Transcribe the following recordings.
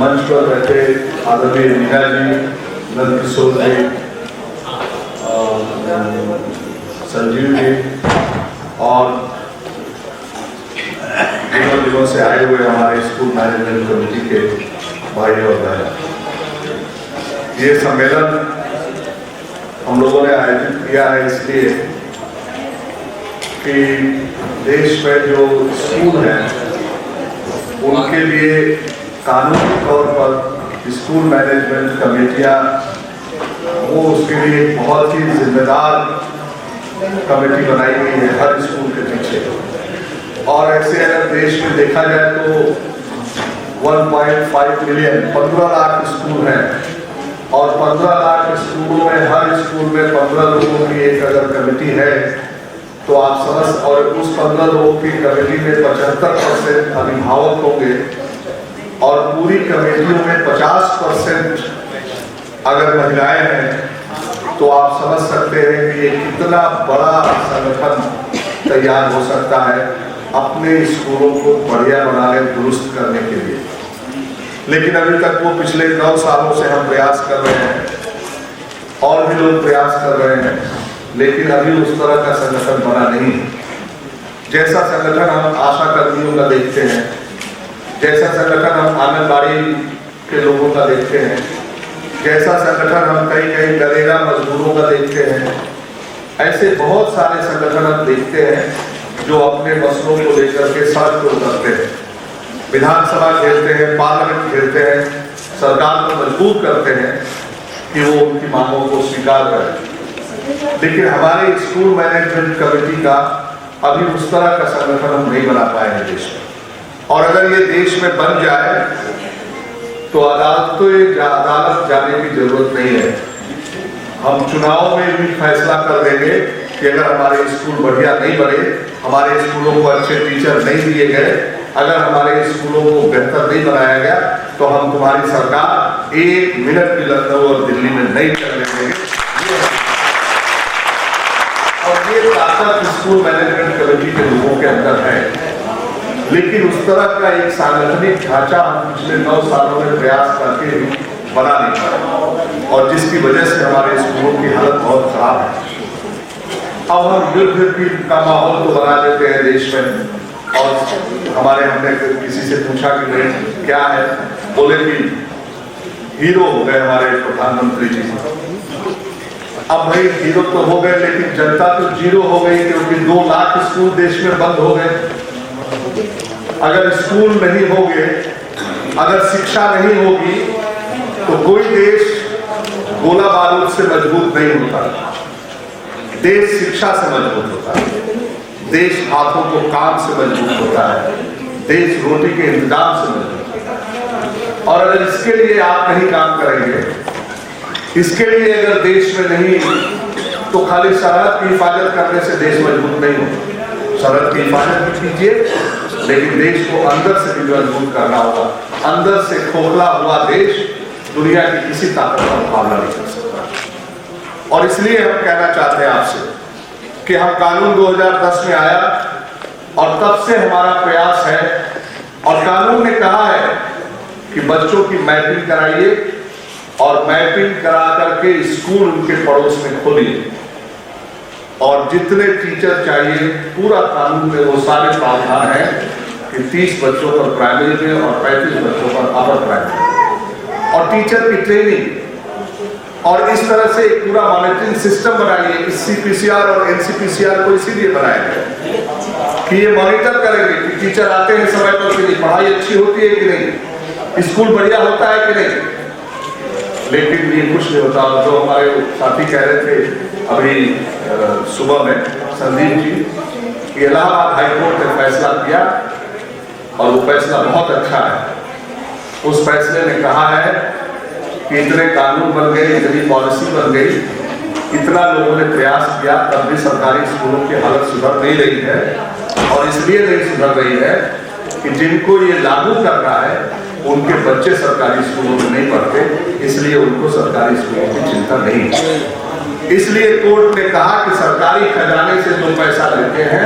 मंच पर बैठे आदरणीय मीना जी, नंद किशोर जी, संजीव जी और दिनों से आए हुए हमारे स्कूल मैनेजमेंट कमेटी के भाई और बहन, ये सम्मेलन हम लोगों ने आयोजित किया है इसलिए कि देश में जो स्कूल हैं उनके लिए कानूनी तौर पर स्कूल मैनेजमेंट कमेटियां वो उसके लिए बहुत ही जिम्मेदार कमेटी बनाई गई है हर स्कूल के पीछे। और ऐसे अगर देश में देखा जाए तो 1.5 मिलियन 15 लाख स्कूल हैं और 15 लाख स्कूलों में हर स्कूल में 15 लोगों की एक अगर कमेटी है तो आप समझ, और उस 15 लोगों की कमेटी में 75% अभिभावक होंगे और पूरी कमेटियों में 50% अगर महिलाएं हैं तो आप समझ सकते हैं कि ये कितना बड़ा संगठन तैयार हो सकता है अपने स्कूलों को बढ़िया बनाने, दुरुस्त करने के लिए। लेकिन अभी तक वो पिछले 9 सालों से हम प्रयास कर रहे हैं और भी लोग प्रयास कर रहे हैं, लेकिन अभी उस तरह का संगठन बना नहीं। जैसा संगठन हम आशा कर्मियों का देखते हैं, जैसा संगठन हम आंगनबाड़ी के लोगों का देखते हैं, जैसा संगठन हम कई नरेगा मजदूरों का देखते हैं, ऐसे बहुत सारे संगठन हम देखते हैं जो अपने मसलों को लेकर के सड़क पर उतरते हैं, विधानसभा घेरते हैं, पार्लियामेंट घेरते हैं, सरकार को मजबूर करते हैं कि वो उनकी मांगों को स्वीकार करें। लेकिन हमारे स्कूल मैनेजमेंट कमेटी का अभी उस तरह का संगठन हम नहीं बना पाए हैं देश में। और अगर ये देश में बन जाए तो अदालत जाने की जरूरत नहीं है। हम चुनाव में भी फैसला कर देंगे कि अगर हमारे स्कूल बढ़िया नहीं बने, हमारे स्कूलों को अच्छे टीचर नहीं दिए गए, अगर हमारे स्कूलों को बेहतर नहीं बनाया गया तो हम तुम्हारी सरकार 1 मिनट भी लखनऊ और दिल्ली में नहीं चलने देंगे। और ये ताकत स्कूल मैनेजमेंट कमेटी के लोगों के अंदर है। लेकिन उस तरह का एक सांगठनिक ढांचा हम पिछले 9 सालों में प्रयास करके बना नहीं पाए और जिसकी वजह से हमारे स्कूलों की हालत बहुत खराब है। अब हम युद्ध का माहौल तो बना देते हैं देश में, और हमने किसी से पूछा कि भाई क्या है, बोले कि हीरो हो गए हमारे प्रधानमंत्री जी। अब भाई हीरो तो हो गए, लेकिन जनता तो जीरो हो गई, क्योंकि 2 लाख स्कूल देश में बंद हो गए। अगर स्कूल नहीं होंगे, अगर शिक्षा नहीं होगी तो कोई देश गोला बारूद से मजबूत नहीं होता। देश शिक्षा से मजबूत होता है, देश हाथों को काम से मजबूत होता है, देश रोटी के इंतजाम से मजबूत होता है। और अगर इसके लिए आप नहीं काम करेंगे, इसके लिए अगर देश में नहीं, तो खाली सरहद की हिफाजत करने से देश मजबूत नहीं होगा। सरहद की हिफाजत भी कीजिए, लेकिन देश को अंदर से भी मजबूत करना होगा। अंदर से खोखला हुआ देश दुनिया की किसी ताकत का मुकाबला नहीं कर सकता। और इसलिए हम कहना चाहते हैं आपसे कि हम कानून 2010 में आया और तब से हमारा प्रयास है, और कानून ने कहा है कि बच्चों की मैपिंग कराइए और मैपिंग करा करके स्कूल उनके पड़ोस में खोलिए, और जितने टीचर चाहिए पूरा कानून में वो सारे प्रावधान हैं कि 30 बच्चों पर प्राइमरी में और 35 बच्चों पर अपर प्राइमरी, और टीचर की ट्रेनिंग, और इस तरह से एक पूरा मॉनिटरिंग सिस्टम बनाइए। CPCR और NCPCR को इसीलिए बनाया गया कि ये मॉनिटर करेंगे कि टीचर आते हैं समय पर कि नहीं, पढ़ाई अच्छी होती है कि नहीं, स्कूल बढ़िया होता है कि नहीं। लेकिन ये कुछ नहीं होता। जो हमारे साथी कह रहे थे अभी सुबह में, संदीप जी, कि इलाहाबाद हाईकोर्ट ने फैसला किया और वो फैसला बहुत अच्छा है। उस फैसले ने कहा है कि इतने कानून बन गए, इतनी पॉलिसी बन गई, इतना लोगों ने प्रयास किया, तब भी सरकारी स्कूलों की हालत सुधर नहीं रही है। और इसलिए नहीं सुधर रही है कि जिनको ये लागू करना है उनके बच्चे सरकारी स्कूलों में नहीं पढ़ते, इसलिए उनको सरकारी स्कूलों की चिंता नहीं है। इसलिए कोर्ट ने कहा कि सरकारी खजाने से जो पैसा लेते हैं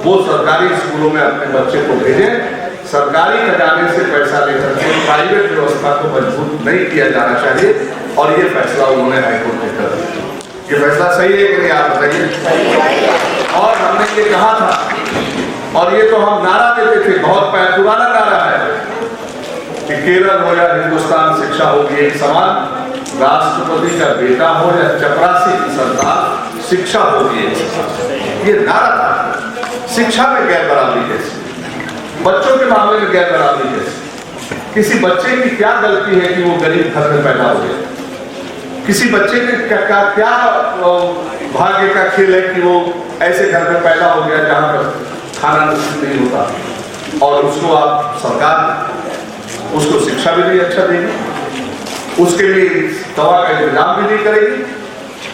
वो सरकारी स्कूलों में अपने बच्चे को भेजें, सरकारी खजाने से पैसा लेकर के प्राइवेट व्यवस्था को मजबूत नहीं किया जाना चाहिए, और ये फैसला उन्होंने हाईकोर्ट में कर दिया। ये फैसला सही है कि नहीं, आप बताइए। और हमने ये कहा था, और ये तो हम नारा देते थे, बहुत पुराना नारा है कि केरल हो या हिंदुस्तान, शिक्षा होगी एक समान, राष्ट्रपति का बेटा हो या चपरासी की सरकार, शिक्षा होगी एक समान। ये नारा था। शिक्षा में गैर बराबरी कैसे, बच्चों के मामले में गैर बराबरी कैसे? किसी बच्चे की क्या गलती है कि वो गरीब घर में पैदा हो गया? किसी बच्चे के क्या भाग्य का खेल है कि वो ऐसे घर में पैदा हो गया जहां पर खाना नसीब नहीं होता, और उसको आप सरकार उसको शिक्षा भी नहीं अच्छा देगी, उसके लिए दवा का इंतजाम भी नहीं करेगी,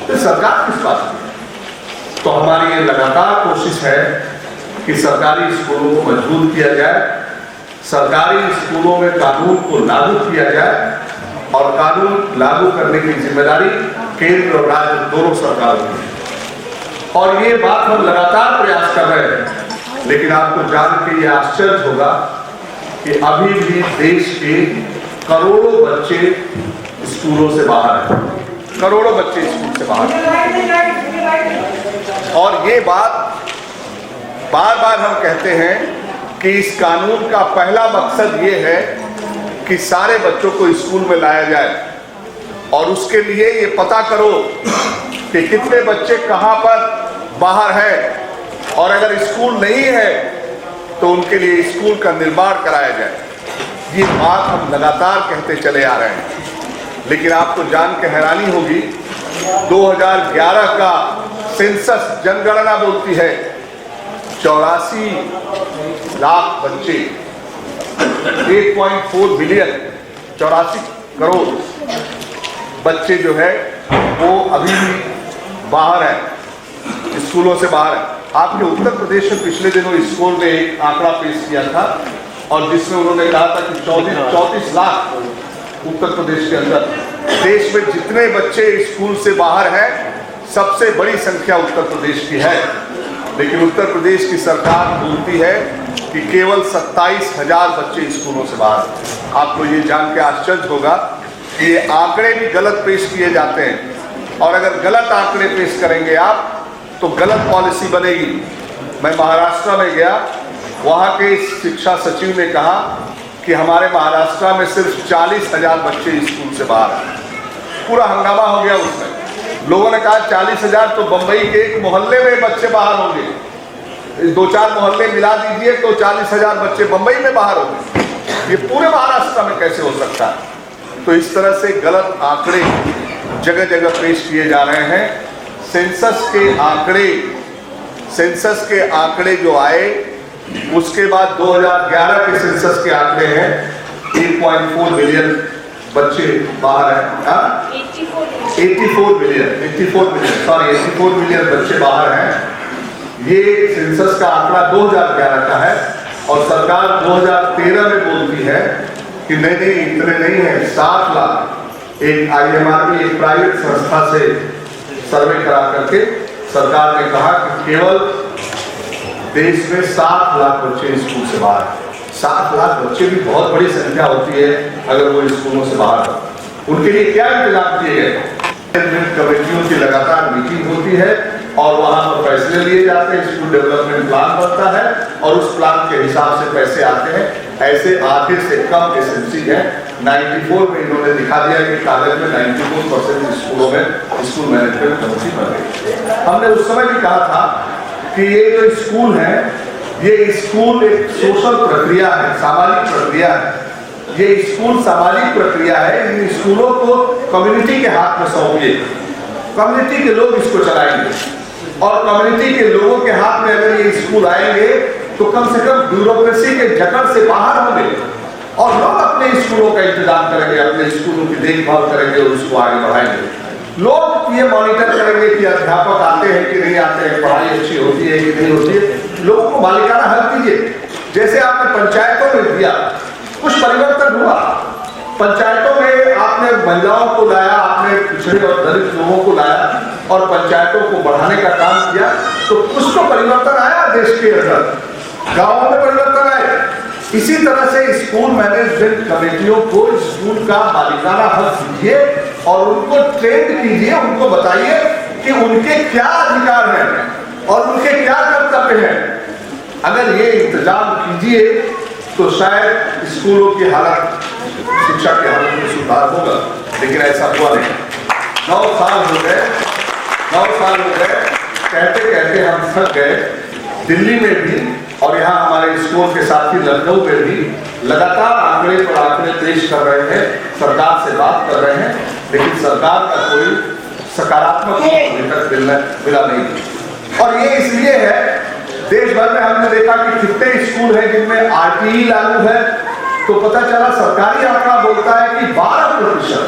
तो सरकार किस बात की? तो हमारी ये लगातार कोशिश है कि सरकारी स्कूलों को मजबूत किया जाए, सरकारी स्कूलों में कानून को लागू किया जाए, और कानून लागू करने की जिम्मेदारी केंद्र और राज्य दोनों सरकारों की है। और ये बात हम लगातार प्रयास कर रहे हैं। लेकिन आपको जान के ये आश्चर्य होगा कि अभी भी देश के करोड़ों बच्चे स्कूलों से बाहर हैं, करोड़ों बच्चे स्कूल से बाहर हैं। और ये बात बार बार हम कहते हैं कि इस कानून का पहला मकसद ये है कि सारे बच्चों को स्कूल में लाया जाए, और उसके लिए ये पता करो कि कितने बच्चे कहां पर बाहर हैं, और अगर स्कूल नहीं है तो उनके लिए स्कूल का निर्माण कराया जाए। ये बात हम लगातार कहते चले आ रहे हैं। लेकिन आपको जान के हैरानी होगी, 2011 का सेंसस जनगणना बोलती है 84 लाख बच्चे, 8.4 बिलियन, 84 करोड़ बच्चे जो है वो अभी भी बाहर हैं, स्कूलों से बाहर हैं। आपके उत्तर प्रदेश में पिछले दिनों स्कूल में एक आंकड़ा पेश किया था, और जिसमें उन्होंने कहा था कि 34 लाख उत्तर प्रदेश के अंदर, देश में जितने बच्चे स्कूल से बाहर हैं सबसे बड़ी संख्या उत्तर प्रदेश की है। लेकिन उत्तर प्रदेश की सरकार बोलती है कि केवल 27,000 बच्चे स्कूलों से बाहर। आपको ये जान के आश्चर्य होगा कि ये आंकड़े भी गलत पेश किए जाते हैं, और अगर गलत आंकड़े पेश करेंगे आप तो गलत पॉलिसी बनेगी। मैं महाराष्ट्र में गया, वहाँ के शिक्षा सचिव ने कहा कि हमारे महाराष्ट्र में सिर्फ 40,000 बच्चे स्कूल से बाहर हैं। पूरा हंगामा हो गया उसमें। लोगों ने कहा 40,000 तो बंबई के एक मोहल्ले में बच्चे बाहर होंगे, 2-4 मोहल्ले मिला दीजिए तो 40,000 बच्चे बंबई में बाहर होंगे। ये पूरे महाराष्ट्र में कैसे हो सकता है? तो इस तरह से गलत आंकड़े जगह जगह पेश किए जा रहे हैं। सेंसस के आंकड़े जो आए उसके बाद 2011 के सेंसस के आंकड़े हैं 8.4 बिलियन बच्चे बाहर हैं, 84 मिलियन बच्चे बाहर हैं। ये सेंसस का आंकड़ा 2011 का है, और सरकार 2013 में बोलती है कि नहीं इतने नहीं है, 7 लाख। एक IMRB एक प्राइवेट संस्था से सर्वे करा करके सरकार ने कहा कि केवल देश में 7 लाख बच्चे स्कूल से बाहर हैं। 7 लाख बच्चे भी बहुत बड़ी संख्या होती है अगर वो स्कूलों से बाहर हो। उनके लिए क्या इंतजाम किए गए? कमेटियों की लगातार मीटिंग होती है, और वहां पर फैसले लिए जाते हैं, स्कूल डेवलपमेंट प्लान बनता है, और उस प्लान के हिसाब से पैसे आते हैं। ऐसे आधे से कम एसएमसी है। 94 में इन्होंने दिखा दिया कि कागज में 94% स्कूलों में स्कूल मैनेजमेंट कमेटी बन गई। हमने उस समय भी कहा था कि ये जो स्कूल है, ये स्कूल एक सोशल प्रक्रिया है, सामाजिक प्रक्रिया है। ये स्कूल सामाजिक प्रक्रिया है। इन स्कूलों को कम्युनिटी के हाथ में सौंपिए, कम्युनिटी के लोग इसको चलाएंगे, और कम्युनिटी के लोगों के हाथ में अगर ये स्कूल आएंगे तो कम से कम ब्यूरोक्रेसी के जकड़ से बाहर होंगे, और लोग अपने स्कूलों का इंतजाम करेंगे, अपने स्कूलों की देखभाल करेंगे और उसको आगे बढ़ाएंगे। लोग ये मॉनिटर करेंगे कि अध्यापक आते हैं कि नहीं आते हैं, पढ़ाई अच्छी होती है कि नहीं होती है। लोगों को मालिकाना हक दीजिए। जैसे आपने पंचायतों में दिया, कुछ परिवर्तन हुआ। पंचायतों में आपने महिलाओं को लाया, आपने पिछड़े और दलित लोगों को लाया, और पंचायतों को बढ़ाने का काम किया, तो कुछ तो परिवर्तन आया देश के अंदर, गाँवों में परिवर्तन आए। इसी तरह से स्कूल मैनेजमेंट कमेटियों को स्कूल का मालिकाना हक दीजिए और उनको ट्रेन कीजिए, उनको बताइए कि उनके क्या अधिकार हैं और उनके क्या कर्तव्य हैं। अगर ये इंतजाम कीजिए तो शायद स्कूलों की हालत, शिक्षा की हालत में सुधार होगा, लेकिन ऐसा हुआ नहीं। 9 साल हो गए, 9 साल हो गए, कहते कहते हम थक गए। दिल्ली में भी और यहाँ हमारे स्कूल के साथी लखनऊ में भी लगातार आंकड़े पर आंकड़े पेश कर रहे हैं, सरकार से बात कर रहे हैं, लेकिन सरकार का कोई सकारात्मक अभी तक मिला नहीं। और ये इसलिए है, देश भर में हमने देखा कि कितने स्कूल हैं जिनमें आरटीई लागू है, तो पता चला सरकारी आंकड़ा बोलता है कि 12%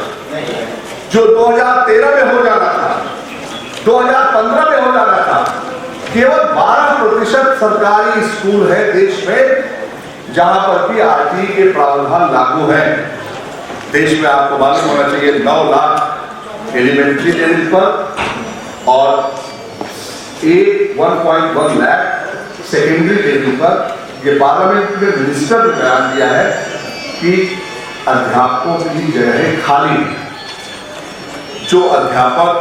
जो 2013 में हो जाना था, 2015 में हो जाना था, केवल 12% सरकारी स्कूल है देश में जहां पर भी आरटीई के प्रावधान लागू है। देश में आपको मालूम होना चाहिए 9 लाख एलिमेंट्री लेवल पर और 1.1 लाख सेकेंडरी लेवल पर। ये पार्लियामेंट में मिनिस्टर ने बयान दिया है कि अध्यापकों की जगह खाली, जो अध्यापक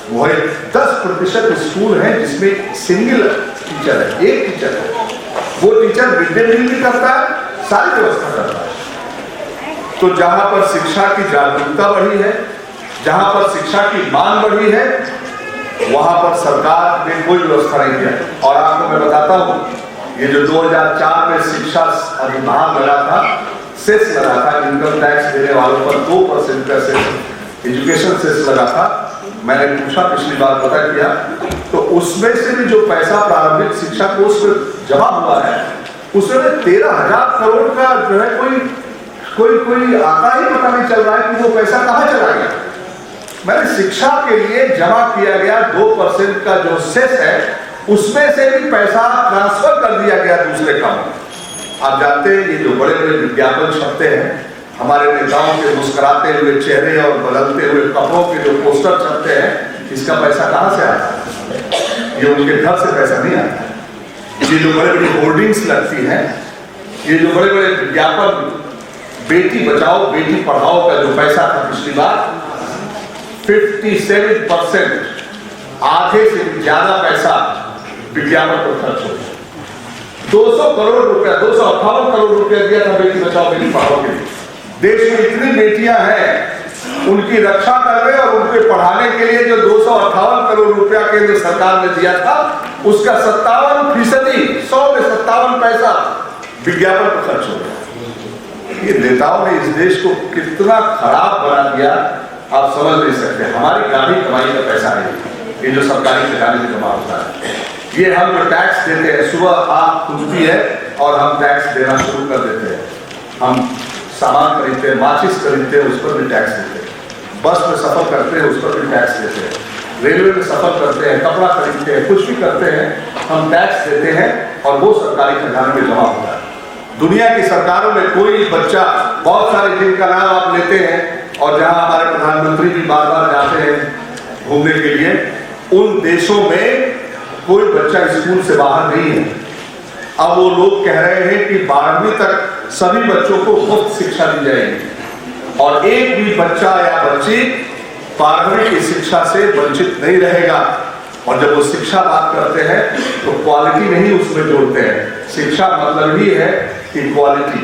वो 10% स्कूल है जिसमें सिंगल टीचर है, एक टीचर है, वो टीचर मिड डे मील भी करता है, सारी व्यवस्था करता है। तो जहां पर शिक्षा की जागरूकता बढ़ी है, जहां पर शिक्षा की मांग बढ़ी है, वहां पर सरकार ने कोई व्यवस्था नहीं किया। और आपको मैं बताता हूं, ये जो 2004 में शिक्षा अधिभार लगा था, सेस लगा था, इनकम टैक्स देने वालों पर 2% का सेस, एजुकेशन सेस लगा था। मैंने पूछा पिछली बार पता किया, तो उसमें से भी जो पैसा प्रारंभिक शिक्षा कोष में जमा हुआ है, उसमें 13,000 करोड़ का जो है कोई आंकड़ा ही पता नहीं चल रहा है कि वो पैसा कहाँ चला गया। मैंने शिक्षा के लिए जमा किया गया 2% का जो सेस है, उसमें से भी पैसा ट्रांसफर कर दिया गया दूसरे कामों। आप जानते हैं, ये जो बड़े बड़े विज्ञापन छपते हैं, हमारे नेताओं के मुस्कुराते हुए चेहरे और बदलते हुए कपड़ों के जो पोस्टर छपते हैं, इसका पैसा कहां से आता है? ये उनके घर से पैसा नहीं आता है। ये जो बड़ी बड़ी होर्डिंग्स लगती हैं, ये जो बड़े बड़े विज्ञापन, बेटी बचाओ बेटी पढ़ाओ का जो पैसा था पिछली बार, 57%, आधे से ज्यादा पैसा विज्ञापन पर खर्च हो गया। 200 करोड़ रुपया, 258 करोड़ रुपया दिया था बेटी बचाओ बेटी पढ़ाओ के लिए। देश में इतनी बेटियां हैं, उनकी रक्षा करने और उनके पढ़ाने के लिए जो 258 करोड़ रुपया केंद्र सरकार ने दिया था, उसका 57%, 100 में 57 पैसा विज्ञापन पर खर्च हो गया। ये नेताओं ने इस देश को कितना खराब बना दिया, आप समझ नहीं सकते। हमारी गाड़ी कमाई का पैसा है ये, जो सरकारी खजाने से जमा होता है। ये हम जो टैक्स देते हैं, सुबह आँख खुलती है और हम टैक्स देना शुरू कर देते हैं। हम सामान खरीदते हैं, माचिस खरीदते हैं, उस पर भी टैक्स देते हैं। बस में सफर करते हैं, उस पर भी टैक्स देते हैं। रेलवे में सफर करते हैं, कपड़ा खरीदते हैं, कुछ भी करते हैं, हम टैक्स देते हैं और वो सरकारी खजाने में जमा होता है। दुनिया की सरकारों में कोई बच्चा, बहुत सारे जिनका नाम आप लेते हैं और जहां हमारे प्रधानमंत्री भी बार बार जाते हैं घूमने के लिए, उन देशों में कोई बच्चा स्कूल से बाहर नहीं है। अब वो लोग कह रहे हैं कि 12वीं तक सभी बच्चों को मुफ्त शिक्षा दी जाएगी और एक भी बच्चा या बच्ची 12वीं की शिक्षा से वंचित नहीं रहेगा। और जब वो शिक्षा बात करते हैं तो क्वालिटी नहीं उसमें जोड़ते हैं। शिक्षा मतलब ही है कि क्वालिटी,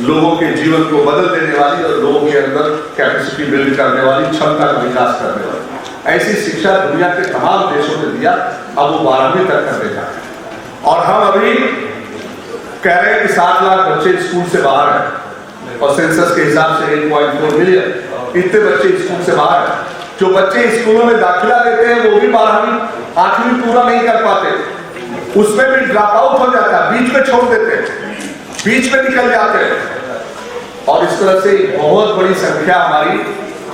लोगों के जीवन को बदल देने वाली और लोगों के अंदर कैपेसिटी बिल्ड करने वाली, क्षमता का विकास करने वाली। ऐसी शिक्षा दुनिया के तमाम देशों ने दिया। अब वो 12वीं तक कर देगा और हम अभी कह रहे हैं कि 7 लाख बच्चे स्कूल से बाहर हैं और सेंसस के हिसाब से 1.4 मिलियन इतने बच्चे स्कूल से बाहर हैं। जो बच्चे स्कूलों में दाखिला लेते हैं वो भी 12वीं 8वीं पूरा नहीं कर पाते, उसमें भी ड्रॉप आउट हो जाता है, बीच में छोड़ देते हैं, बीच में निकल जाते हैं। और इस तरह से बहुत बड़ी संख्या हमारी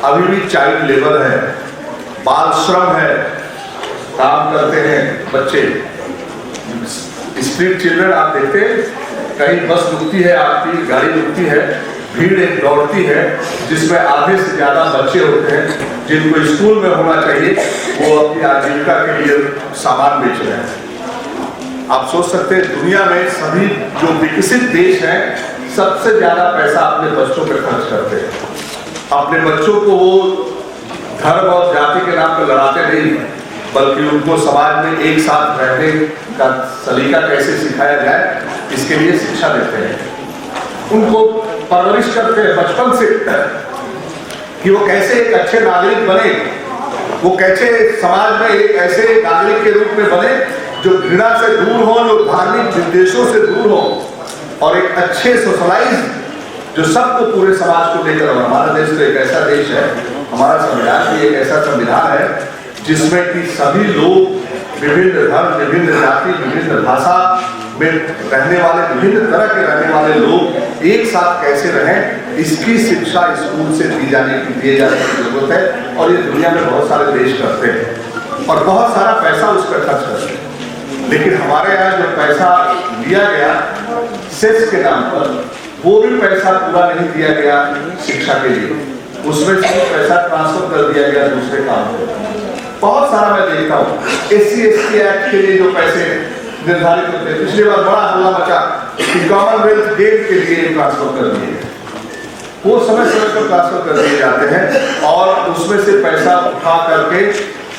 अभी भी चाइल्ड लेबर है, बाल श्रम है, काम करते हैं बच्चे। स्ट्रीट चिल्ड्रन आप देखते हैं, कहीं बस रुकती है, आपकी गाड़ी रुकती है, भीड़ एक दौड़ती है जिसमें आधे से ज्यादा बच्चे होते हैं जिनको स्कूल में होना चाहिए, वो अपनी आजीविका के लिए सामान बेच रहे हैं। आप सोच सकते हैं दुनिया में सभी जो विकसित देश हैं, सबसे ज्यादा पैसा अपने बच्चों पे खर्च करते हैं। अपने बच्चों को वो धर्म और जाति के नाम पर लड़ाते नहीं, बल्कि उनको समाज में एक साथ रहने का सलीका कैसे सिखाया जाए, इसके लिए शिक्षा देते हैं। उनको परवरिश करते हैं बचपन से कि वो कैसे एक अच्छे नागरिक बने, वो कैसे समाज में एक ऐसे नागरिक के रूप में बने जो घृणा से दूर हो, जो धार्मिक विद्वेषों से दूर हो, और एक अच्छे सोशलाइज जो सबको पूरे समाज को लेकर। हमारा देश तो एक ऐसा देश है, हमारा संविधान भी एक ऐसा संविधान है जिसमें कि सभी लोग विभिन्न धर्म, विभिन्न जाति, विभिन्न भाषा में रहने वाले, विभिन्न तरह के रहने वाले लोग एक साथ कैसे रहें, इसकी शिक्षा स्कूल से दिए जाने की जरूरत है। और ये दुनिया में बहुत सारे देश करते हैं और बहुत सारा पैसा उस पर खर्च करते हैं। लेकिन हमारे यहाँ जो पैसा दिया गया सेस के नाम पर, वो भी पैसा पूरा नहीं दिया गया शिक्षा के लिए, उसमें से पैसा ट्रांसफर कर दिया गया दूसरे काम पर। बहुत सारा मैं देखता हूँ SC/ST एक्ट के लिए जो पैसे निर्धारित होते हैं, पिछली बार बड़ा हल्ला मचा कि कॉमनवेल्थ गेम के लिए ट्रांसफर कर दिए, वो समय समय पर ट्रांसफर कर दिए जाते हैं और उसमें से पैसा उठा करके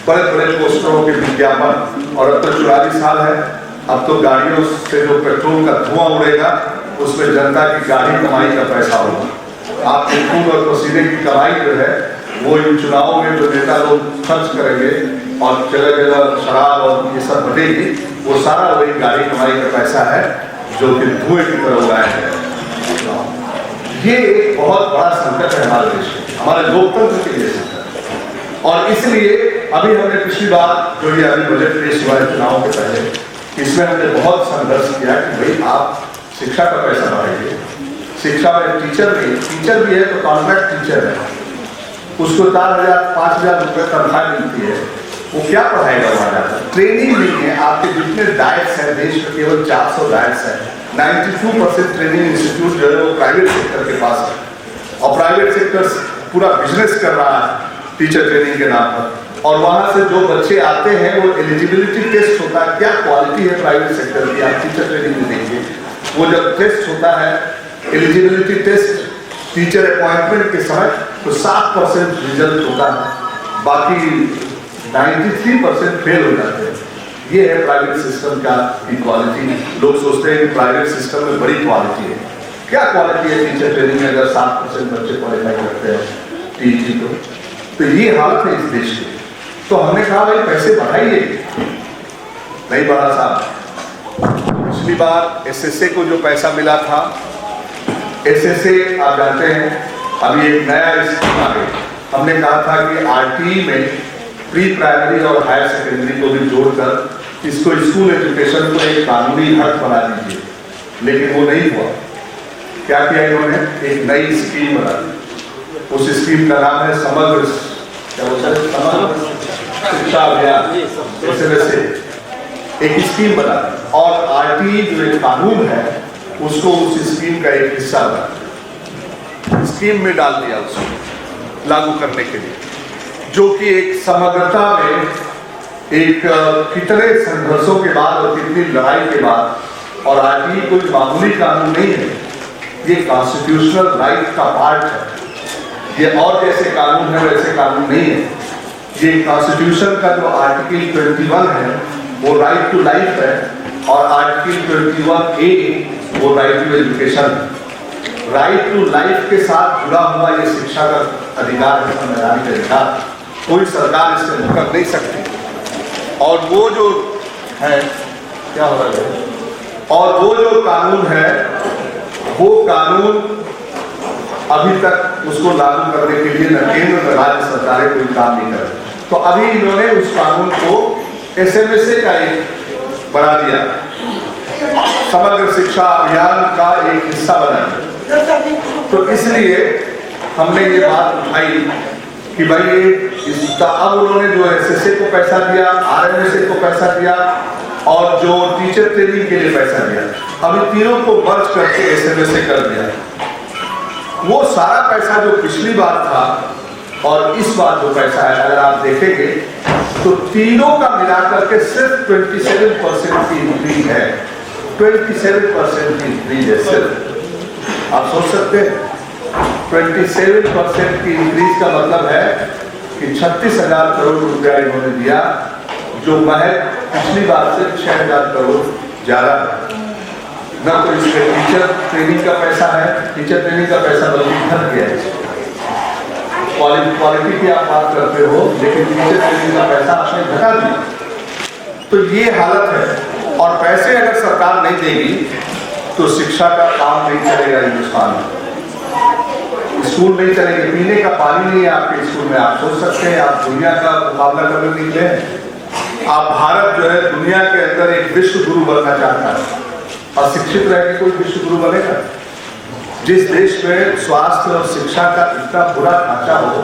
बड़े बड़े पोस्टरों के विज्ञापन। और अब तो 44 साल है, अब तो गाड़ियों से जो पेट्रोल का धुआं उड़ेगा उसमें जनता की गाड़ी कमाई का पैसा होगा। आपके खून और पसीने की कमाई जो है वो इन चुनावों में जो नेता लोग खर्च करेंगे और जगह जगह शराब और ये सब बटेगी, वो सारा वही गाड़ी कमाई का पैसा है जो कि धुएं की तरह उड़ाया है। ये एक बहुत बड़ा संकट है हमारे देश में, हमारे लोकतंत्र के लिए संकट। और इसलिए अभी हमने पिछली बार जो ये अभी बजट पेश हुआ है चुनाव के पहले, इसमें हमने बहुत संघर्ष किया कि भाई आप शिक्षा का पैसा बढ़ाइए। शिक्षा में टीचर भी है तो कॉन्ट्रैक्ट टीचर है, उसको 4,000-5,000 रुपये तनख्वाह मिलती है, वो क्या पढ़ाएगा वहाँ जाकर? ट्रेनिंग नहीं है। आपके जितने डाइट्स हैं देश में, केवल 400 डाइट्स हैं। 92% ट्रेनिंग इंस्टीट्यूट जो है वो प्राइवेट सेक्टर के पास है और प्राइवेट सेक्टर पूरा बिजनेस कर रहा है टीचर ट्रेनिंग के नाम पर। और वहाँ से जो बच्चे आते हैं वो एलिजिबिलिटी टेस्ट होता है, क्या क्वालिटी है प्राइवेट सेक्टर की, आप टीचर ट्रेनिंग में देखिए। वो जब टेस्ट होता है एलिजिबिलिटी टेस्ट टीचर अपॉइंटमेंट के समय, तो 7% रिजल्ट होता है, बाकी 93% फेल हो जाते हैं। ये है प्राइवेट सिस्टम का की क्वालिटी। लोग सोचते हैं कि प्राइवेट सिस्टम में बड़ी क्वालिटी है, क्या क्वालिटी है टीचर ट्रेनिंग में अगर 7% बच्चे क्वालिफाई करते हैं टीचिंग को? तो ये हालत है इस देश की। तो हमने कहा भाई पैसे बढ़ाइए, नहीं बढ़ा साहब। पिछली बार SSA को जो पैसा मिला था, SSA आप जानते हैं अभी एक नया स्कीम आ गई। हमने कहा था कि RTE में प्री प्राइमरी और हायर सेकेंडरी को भी जोड़कर इसको स्कूल एजुकेशन को एक कानूनी हक बना दीजिए, लेकिन वो नहीं हुआ। क्या किया इन्होंने? एक नई स्कीम बना दी। उस स्कीम का नाम है समग्र शिक्षा अभियान। एक स्कीम बना और RTE जो एक कानून है उसको उस स्कीम का एक हिस्सा बना, स्कीम में डाल दिया उसको लागू करने के लिए, जो कि एक समग्रता में एक कितने संघर्षों के बाद और कितनी लड़ाई के बाद। और RTE कोई मामूली कानून नहीं है, ये कॉन्स्टिट्यूशनल राइट का पार्ट है। ये और जैसे कानून है वैसे कानून नहीं है। ये कॉन्स्टिट्यूशन का जो आर्टिकल 21 है वो राइट टू लाइफ है और आर्टिकल 21A वो right to education. Right to life के साथ जुड़ा हुआ ये शिक्षा का अधिकार है, संवैधानिक अधिकार। कोई सरकार इससे मुकर नहीं सकती। और वो जो है क्या हो रहा है, और वो जो कानून है वो कानून अभी तक उसको लागू करने के लिए न केंद्र न राज्य सरकारें कोई काम नहीं कर रही। तो अभी इन्होंने उस कानून को SMSA का एक बना दिया, समग्र शिक्षा अभियान का एक हिस्सा बना दिया। तो इसलिए हमने ये बात उठाई कि भाई इसका अब उन्होंने जो SSA को पैसा दिया, RMSA को पैसा दिया और जो टीचर ट्रेनिंग के लिए पैसा दिया, अभी तीनों को मर्ज करके SMSA कर दिया। वो सारा पैसा जो पिछली बार था और इस बार जो पैसा है, अगर आप देखेंगे तो तीनों का मिलाकर के सिर्फ 27% की इंक्रीज है। 27% की इंक्रीज है सिर्फ। आप सोच सकते हैं 27% की इंक्रीज का मतलब है कि 36,000 करोड़ रुपया इन्होंने दिया, जो महज पिछली बार से 6,000 करोड़ ज्यादा है। न तो इसमें टीचर ट्रेनिंग का पैसा है, टीचर ट्रेनिंग का पैसा बल्कि घट गया है। क्वालिटी की आप बात करते हो, लेकिन टीचर ट्रेनिंग का पैसा आपने घटा दिया। तो ये हालत है, और पैसे अगर सरकार नहीं देगी तो शिक्षा का काम नहीं चलेगा हिंदुस्तान में। स्कूल नहीं चलेंगे, पीने का पानी नहीं है आपके स्कूल में। आप सोच सकते हैं, आप दुनिया का मुकाबला करने निकले हैं। आप भारत जो है दुनिया के अंदर एक विश्व गुरु बनना चाहता है, और शिक्षित रह के कोई विश्व गुरु बनेगा? जिस देश में स्वास्थ्य और शिक्षा का इतना बुरा ढांचा हो,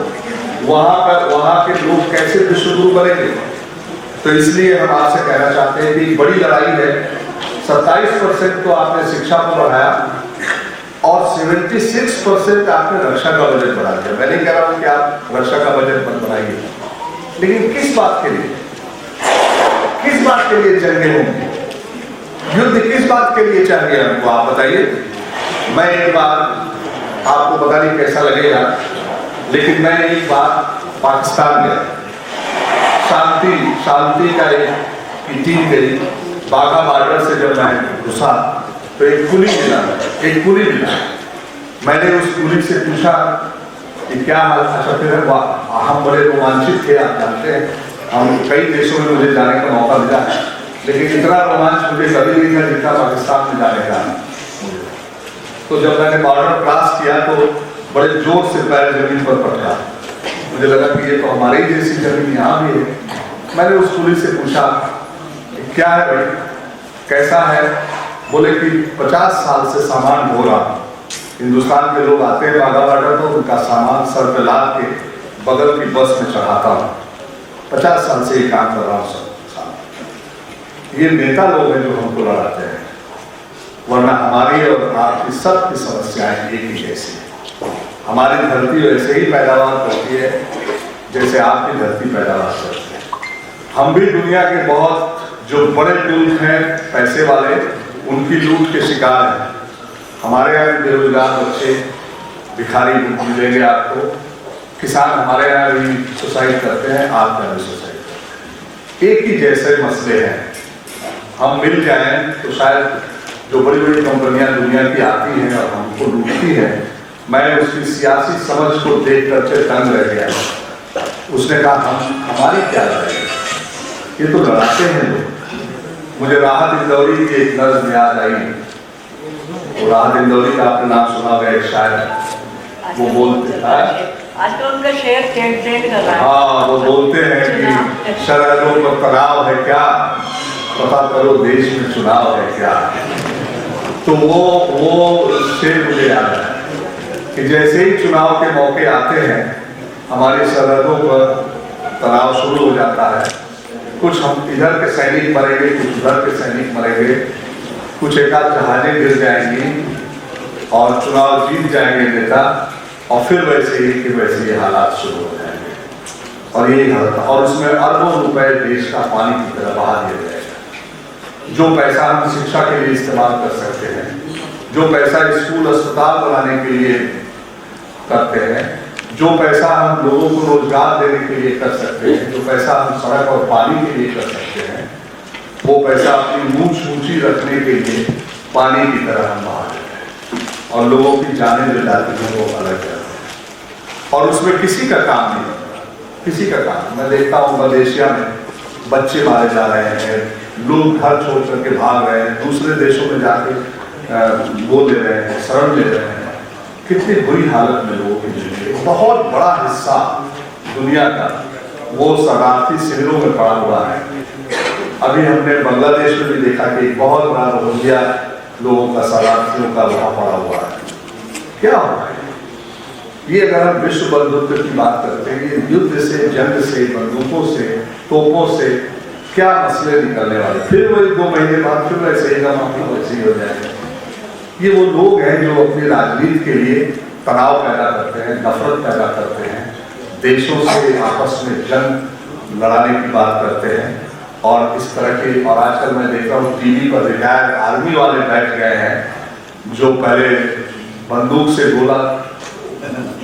वहां के लोग कैसे विश्व गुरु बनेंगे? तो इसलिए हम आपसे कहना चाहते हैं कि बड़ी लड़ाई है। 27% तो आपने शिक्षा को बढ़ाया, और 76% आपने रक्षा का बजट बढ़ा दिया। मैं नहीं कह रहा हूं कि आप रक्षा का बजट मत बढ़ाइए, लेकिन किस बात के लिए? किस बात के लिए जंगे होंगी? युद्ध किस बात के लिए चाहिए हमको, आप बताइए। मैं एक बार, आपको पता नहीं कैसा लगेगा, लेकिन मैं एक बार पाकिस्तान गया, शांति का एक टीम गई। बाघा बॉर्डर से जब मैं घुसा तो एक कुली मिला। मैंने उस कुली से पूछा कि क्या हाल? अच्छा, फिर हम बड़े रोमांचित थे। आप जानते हैं, हम कई देशों में मुझे जाने का मौका मिला, लेकिन इतना रोमांच मुझे कभी नहीं था जितना पाकिस्तान में जाने का। तो जब मैंने बॉर्डर क्रॉस किया तो बड़े जोर से पैर जमीन पर पटका। मुझे लगा कि ये तो हमारी जैसी जमीन यहाँ भी है। मैंने उस पुलिस से पूछा क्या है भाई, कैसा है? बोले कि 50 साल से सामान ढो रहा। हिंदुस्तान के लोग आते हैं बाघा बॉर्डर, तो उनका सामान सर पे लाद के बगल की बस में चढ़ाता हूँ। 50 साल से ये काम कर रहा हूँ सब। ये नेता लोग हैं जो हमको लड़ाते हैं, वरना हमारी और आपकी सबकी समस्याएं एक ही जैसी है। हमारी धरती वैसे ही पैदावार करती है जैसे आपकी धरती पैदावार करती है। हम भी दुनिया के बहुत जो बड़े मुल्क हैं पैसे वाले, उनकी लूट के शिकार हैं। हमारे यहाँ बेरोजगार बच्चे, भिखारी मिलेंगे आपको। किसान हमारे यहाँ भी सुसाइड करते हैं, आप यहाँ भी सुसाइड करते हैं। एक ही जैसे मसले हैं। हम मिल जाएं तो शायद जो बड़ी बड़ी कंपनियां दुनिया की आती हैं और हमको लूटती हैं, मैं उसकी सियासी समझ को देख करके दंग रह गया। उसने कहा हमारी क्या लड़ाई, ये तो लड़ाते हैं लोग। मुझे राहत इंदौरी की एक नज़्म याद आई। वो राहत इंदौरी का आपने नाम सुना होगा, एक शायर। वो बोलते हैं, आजकल उनका शेयर ट्रेंड कर रहा है। हाँ, वो बोलते हैं कि सरहदों पर तनाव है क्या, पता करो देश में चुनाव है क्या। तो वो शेर मुझे याद है कि जैसे ही चुनाव के मौके आते हैं, हमारी सरहदों पर तनाव शुरू हो जाता है। कुछ हम इधर के सैनिक मरेंगे, कुछ उधर के सैनिक मरेंगे, कुछ एकाध जहाजें गिर जाएंगी और चुनाव जीत जाएंगे नेता, और फिर वैसे ही हालात शुरू हो जाएंगे। और यही हालत, और उसमें अरबों रुपए देश का पानी की तरह बहा दिया जाएगा। जो पैसा हम शिक्षा के लिए इस्तेमाल कर सकते हैं, जो पैसा स्कूल अस्पताल बनाने के लिए करते हैं, जो पैसा हम लोगों को रोजगार देने के लिए कर सकते हैं, जो पैसा हम सड़क और पानी के लिए कर सकते हैं, वो पैसा अपनी मूंछ ऊंची रखने के लिए पानी की तरह हम बहा देते हैं और लोगों की जाने जो जाती है वो अलग करते हैं। और उसमें किसी का काम नहीं होता, किसी का काम। मैं देखता हूँ मलेशिया में बच्चे मारे जा रहे हैं, लोग घर छोड़ करके भाग रहे हैं, दूसरे देशों में जाके वो ले रहे हैं, शरण ले रहे हैं। कितनी बुरी हालत में लोगों की जिंदगी। बहुत बड़ा हिस्सा दुनिया का वो शरणार्थी शिविरों में पड़ा हुआ है। अभी हमने बांग्लादेश में भी देखा कि बहुत बड़ा रोहिंग्या लोगों का, शरणार्थियों का वहां पड़ा हुआ है। क्या हो रहा है ये? अगर हम विश्व बंधुत्व की बात करते हैं, ये युद्ध से, जंग से, बंदूकों से, तोपों से क्या मसले निकलने वाले? फिर वही 2 महीने बाद फिर वैसे ही वैसे ही हो जाएगा। ये वो लोग हैं जो अपनी राजनीति के लिए तनाव पैदा करते हैं, नफरत पैदा करते हैं, देशों से आपस में जंग लड़ाने की बात करते हैं। और इस तरह के, और आजकल मैं देख रहा हूँ टीवी पर रिटायर्ड आर्मी वाले बैठ गए हैं जो पहले बंदूक से गोला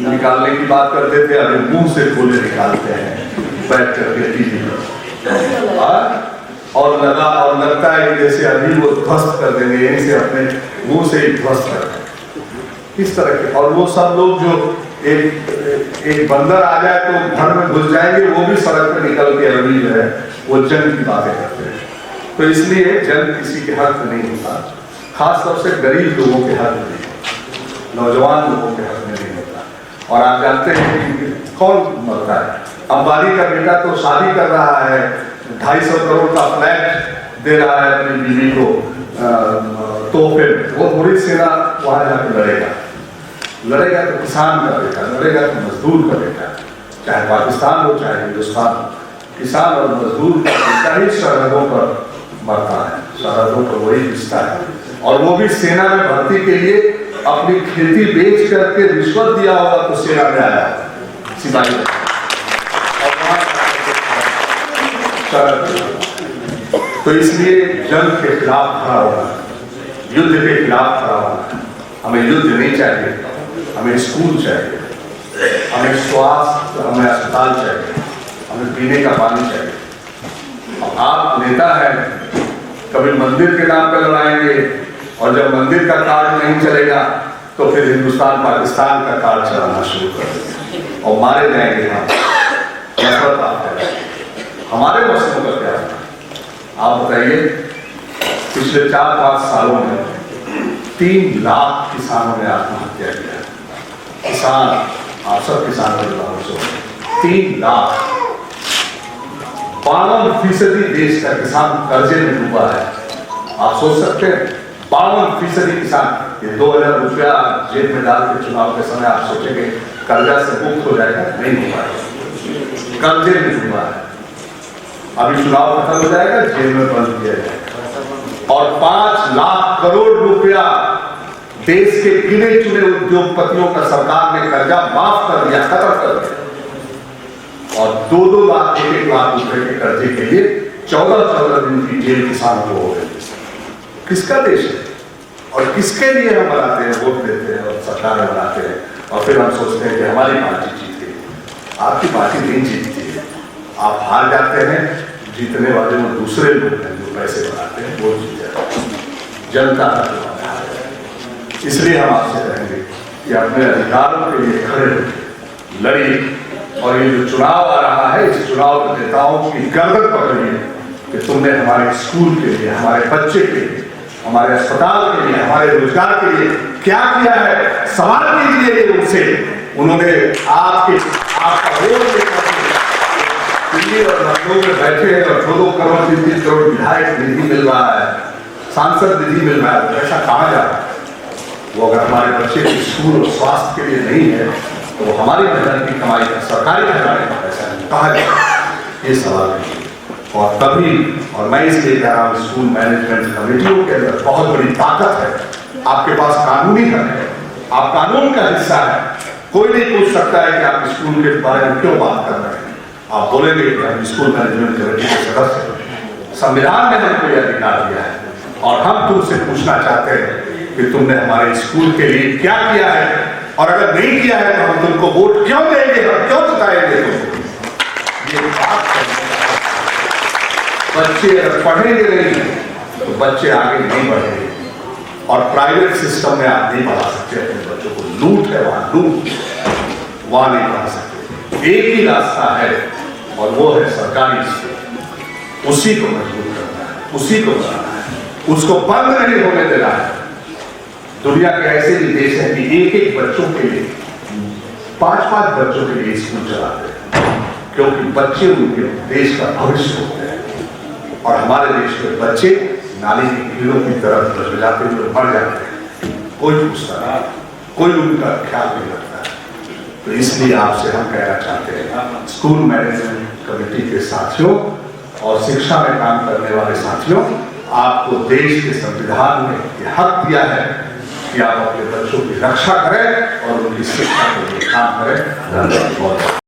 निकालने की बात करते थे, अभी मुंह से गोले निकालते हैं बैठ करके टीवी पर। और लगता है कि जैसे अभी वो ध्वस्त कर देंगे, यहीं से अपने मुंह से ही ध्वस्त कर देंगे इस तरह के। और वो सब लोग जो एक बंदर आ जाए तो घर में घुस जाएंगे, वो भी सड़क पे निकल के अभी जो है वो जंग की बातें करते हैं। तो इसलिए जंग किसी के हक में नहीं होता, खास तौर से गरीब लोगों के हक में, नौजवान लोगों के हक में नहीं होता। और आप जानते हैं कि कौन मरता है? अंबानी का बेटा तो शादी कर रहा है, 250 करोड़ का फ्लैट दे रहा है अपनी बीवी को तोहफे में। वो थोड़ी सेना वहां जाकर लड़ेगा तो किसान का बेटा, लड़ेगा तो मजदूर का बेटा, चाहे पाकिस्तान हो चाहे हिंदुस्तान हो, किसान और मजदूर का बेटा ही सरहदों पर मरता है, सरहदों पर वही रिश्ता है। और वो भी सेना में भर्ती के लिए अपनी खेती बेच करके रिश्वत दिया होगा तो सेना में आया सिपाही। तो इसलिए जंग के खिलाफ खड़ा होना, युद्ध के खिलाफ खड़ा होना। हमें युद्ध नहीं चाहिए, हमें स्कूल चाहिए, हमें स्वास्थ्य, हमें अस्पताल चाहिए, हमें पीने का पानी चाहिए। आप नेता हैं, कभी मंदिर के नाम पर लड़ाएंगे, और जब मंदिर का कार्ड नहीं चलेगा तो फिर हिंदुस्तान पाकिस्तान का कार्ड चलाना शुरू कर देंगे और मारे जाएंगे। नफरत आप है, हमारे मौसम का क्या है आप बताइए? पिछले 4-5 सालों में 3 लाख किसानों ने आत्महत्या किया। किसान, आप सब किसानों के बारे में 3 लाख, 52% देश का किसान कर्जे में डूबा है। आप सोच सकते हैं 52% किसान, ये 2000 रुपया जेब में डाल के चुनाव के समय आप सोचेंगे कर्जा से मुक्त हो जाएगा? नहीं हो पाएगा, कर्जे में डूबा है। अभी चुनाव खत्म हो जाएगा, जेल में बंद किया जाएगा। और 5 लाख करोड़ रुपया देश के गिने चुने उद्योगपतियों का सरकार ने कर्जा माफ कर दिया, खत्म कर दिया। और 2-2 लाख, 1-1 लाख रुपए के कर्जे के लिए 14-14 दिन की जेल किसान को हो गई। किसका देश है? और किसके लिए हम बनाते हैं, वोट देते हैं और सरकार बनाते हैं, और फिर हम सोचते हैं कि हमारी पार्टी जीतेगी। आपकी पार्टी नहीं जीतती है, आप हार जाते हैं। जीतने वाले वो दूसरे लोग हैं जो पैसे बनाते हैं, वो जीत जाते हैं। जनता का चुनाव है। इसलिए हम आपसे कहेंगे कि अपने अधिकारों के लिए खड़े होकर लड़िए। और ये जो चुनाव आ रहा है, इस चुनाव में नेताओं की गर्दन पकड़िए कि तुमने हमारे स्कूल के लिए, हमारे बच्चे के लिए, हमारे अस्पताल के लिए, हमारे रोजगार के लिए क्या किया है। सवाल कीजिए उनसे। उन्होंने आपका वोट दिल्ली और लखनऊ में बैठे हैं और 2-2 करोड़ 3-3 करोड़ विधायक निधि मिल रहा है, सांसद निधि मिल रहा है, पैसा कहाँ जा रहा है? वो अगर हमारे बच्चे के स्कूल और स्वास्थ्य के लिए नहीं है तो हमारी मेहनत की कमाई का, सरकारी खजाने का पैसा कहाँ जाए? ये सवाल है। और तभी, और मैं इसलिए कह रहा हूँ, स्कूल मैनेजमेंट कमेटियों के अंदर बहुत बड़ी ताकत है। आपके पास कानूनी हक है, आप कानून का हिस्सा है। कोई नहीं पूछ सकता है कि आप स्कूल के बारे में क्यों बात कर रहे हैं। आप बोलेंगे कि हम स्कूल मैनेजमेंट कमेटी के सदस्य हैं, संविधान ने हमको यह अधिकार दिया है, और हम तुमसे पूछना चाहते हैं कि तुमने हमारे स्कूल के लिए क्या किया है, और अगर नहीं किया है तो हम तुमको वोट क्यों देंगे, हम क्यों जिताएंगे तुमको? ये बात बच्चे अगर पढ़ेंगे नहीं तो बच्चे आगे नहीं बढ़ेंगे। और प्राइवेट सिस्टम में आप नहीं पढ़ा सकते अपने बच्चों को, लूट है वहां, लूट, वहां नहीं पढ़ा सकते। एक ही रास्ता है और वो है सरकारी स्कूल। उसी को मजबूत करना है, उसी को बनाना है, उसको बंद नहीं होने देना है। दुनिया के ऐसे भी देश हैं कि 1-1 बच्चों के लिए, 5-5 बच्चों के लिए स्कूल चलाते हैं, क्योंकि बच्चे उनके देश का भविष्य होते हैं। और हमारे देश के बच्चे नाली की कीड़ों की तरफ जाते हुए मर जाते हैं, कोई पूछता नहीं, कोई उनका ख्याल नहीं रखता। तो इसलिए आपसे हम कहना चाहते हैं, स्कूल मैनेजमेंट कमेटी के साथियों और शिक्षा में काम करने वाले साथियों, आपको देश के संविधान ने यह हक दिया है कि आप अपने बच्चों की रक्षा करें और उनकी शिक्षा के लिए काम करें। धन्यवाद।